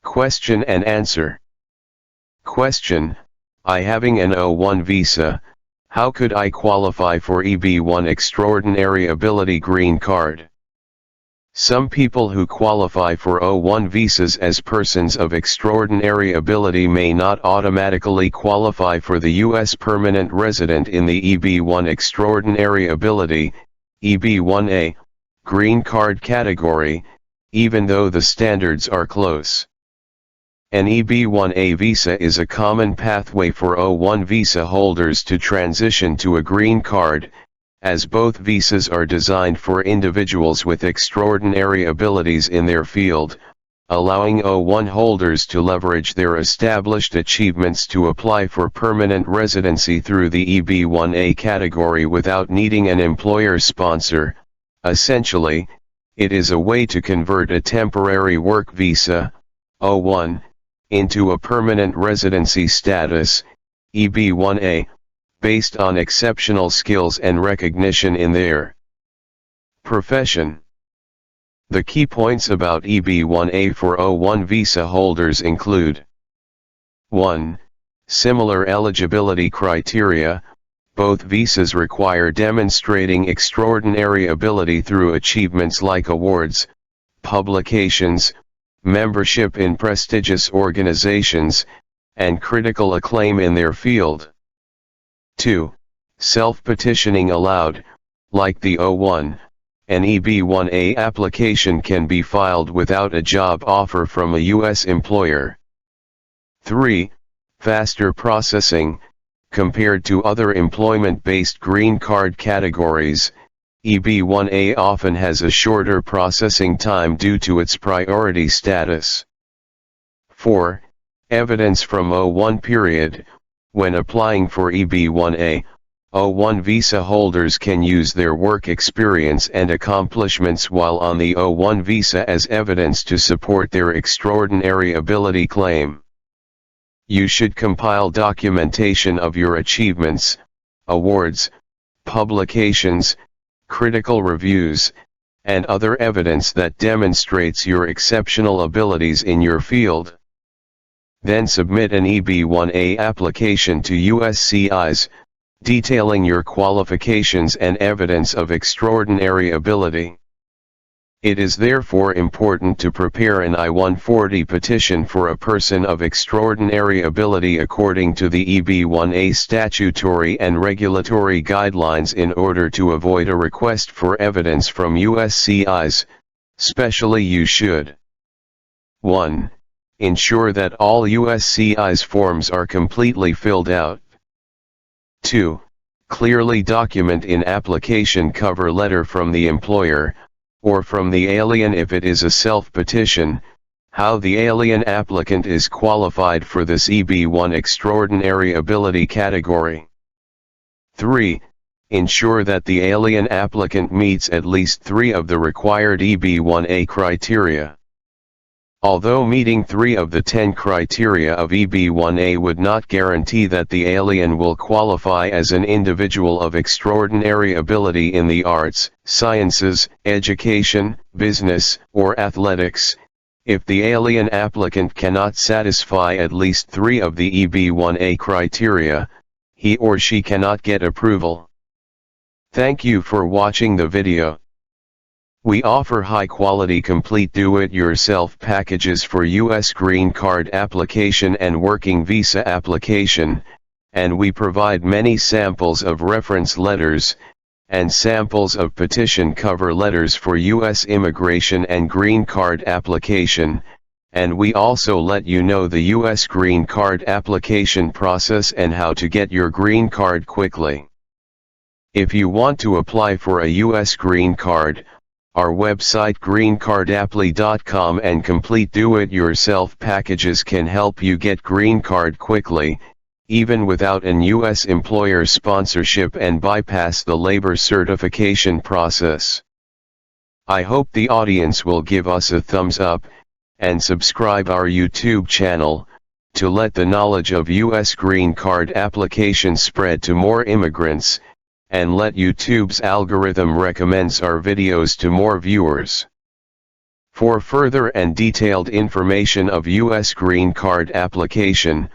Question and answer. Question: I having an O1 visa, how could I qualify for EB1 Extraordinary Ability Green Card? Some people who qualify for O1 visas as persons of extraordinary ability may not automatically qualify for the U.S. permanent resident in the EB1 Extraordinary Ability, EB1A, Green Card category, even though the standards are close. An EB1A visa is a common pathway for O1 visa holders to transition to a green card, as both visas are designed for individuals with extraordinary abilities in their field, allowing O1 holders to leverage their established achievements to apply for permanent residency through the EB1A category without needing an employer sponsor. Essentially, it is a way to convert a temporary work visa, O1, into a permanent residency status, EB1A, based on exceptional skills and recognition in their profession. The key points about EB1A for O1 visa holders include: 1. Similar eligibility criteria. Both visas require demonstrating extraordinary ability through achievements like awards, publications, membership in prestigious organizations, and critical acclaim in their field. 2. Self-petitioning allowed. Like the O1, an EB1A application can be filed without a job offer from a U.S. employer. 3. Faster processing. Compared to other employment-based green card categories, EB1A often has a shorter processing time due to its priority status. 4. Evidence from O1 period. When applying for EB1A, O1 visa holders can use their work experience and accomplishments while on the O1 visa as evidence to support their extraordinary ability claim. You should compile documentation of your achievements, awards, publications, critical reviews, and other evidence that demonstrates your exceptional abilities in your field. Then submit an EB1A application to USCIS, detailing your qualifications and evidence of extraordinary ability. It is therefore important to prepare an I-140 petition for a person of extraordinary ability according to the EB1A statutory and regulatory guidelines in order to avoid a request for evidence from USCIS. Specially, you should: 1. Ensure that all USCIS forms are completely filled out. 2. Clearly document in application cover letter from the employer, or from the alien if it is a self-petition, how the alien applicant is qualified for this EB1 Extraordinary Ability category. 3. Ensure that the alien applicant meets at least 3 of the required EB1A criteria. Although meeting 3 of the 10 criteria of EB1A would not guarantee that the alien will qualify as an individual of extraordinary ability in the arts, sciences, education, business, or athletics, if the alien applicant cannot satisfy at least 3 of the EB1A criteria, he or she cannot get approval. Thank you for watching the video. We offer high-quality complete do-it-yourself packages for U.S. Green Card application and working visa application, and we provide many samples of reference letters, and samples of petition cover letters for U.S. immigration and green card application, and we also let you know the U.S. Green Card application process and how to get your green card quickly. If you want to apply for a U.S. green card, our website greencardapply.com and complete do-it-yourself packages can help you get green card quickly, even without an U.S. employer sponsorship, and bypass the labor certification process. I hope the audience will give us a thumbs up, and subscribe our YouTube channel, to let the knowledge of U.S. green card application spread to more immigrants, and let YouTube's algorithm recommends our videos to more viewers. For further and detailed information of U.S. Green Card application,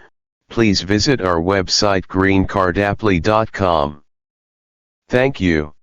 please visit our website greencardapply.com. Thank you.